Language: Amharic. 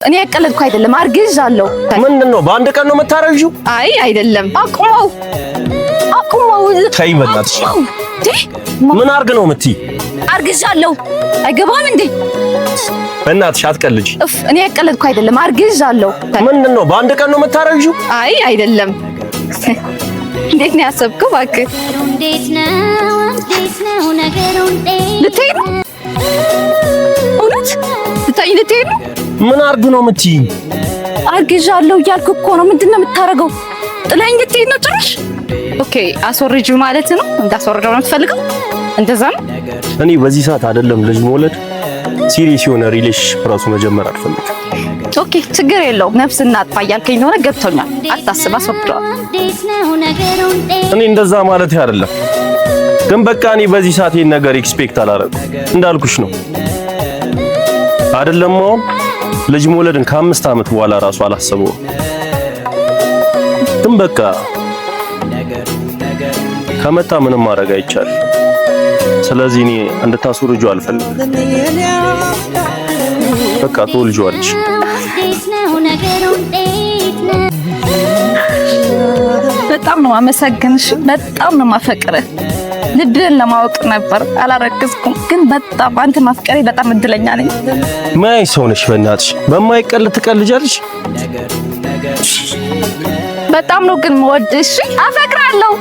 እኔ ያቀለድኩ አይደለም አርግዣለሁ። ምንድነው በአንድ ቀን ነው የምታረግዢው? አይ አይደለም። አቁመው ተይ በእናትሽ። ምን አርግ ነው የምትይ? አርግዣለሁ። አይገባም እንዴ? በእናትሽ አትቀልጂ። እኔ ያቀለድኩ አይደለም አርግዣለሁ። ምንድነው በአንድ ቀን ነው የምታረግዢው? አይ አይደለም። እንዴት ነው ያሰብከው? እባክህ እንዴት ነው ነገሩ? ልትሄድ ነው? እውነት ልትሄድ ነው? ምን አርግ ነው የምትይኝ? አርግዣለሁ እያልኩ እኮ ነው። ምንድነው የምታረገው? ጥላኝ ልትሄድ ነው ጭራሽ? ኦኬ አስወርጂው ማለት ነው? እንዳስወርደው ነው የምትፈልገው? እንደዛ ነው። እኔ በዚህ ሰዓት አይደለም ልጅ መውለድ ሲሪየስ የሆነ ሪሌሽንሺፕ ራሱ መጀመር አልፈልግም። ኦኬ ችግር የለውም። ነፍስና አጥፋ እያልከኝ እንደሆነ ገብቶኛል። አታስብ፣ አስወርደዋል። እኔ እንደዛ ማለት አይደለም፣ ግን በቃ እኔ በዚህ ሰዓት ይሄን ነገር ኤክስፔክት አላረኩም። እንዳልኩሽ ነው አይደለም። አሁን ልጅ መውለድን ከ5 ዓመት በኋላ ራሱ አላሰበውም። ግን በቃ ከመጣ ምንም ማድረግ አይቻልም። ስለዚህ እኔ እንድታስወርጂው አልፈልግም። በቃ ትወልጂዋለሽ። በጣም ነው አመሰግንሽ። በጣም ነው ማፈቅርህ። ልብህን ለማወቅ ነበር አላረግዝኩም፣ ግን በጣም አንተ ማፍቀሬ በጣም እድለኛ ነኝ። ማይ ሰው ነሽ በእናትሽ። በማይቀል ትቀልጃለሽ። በጣም ነው ግን የምወድሽ። አፈቅራለሁ።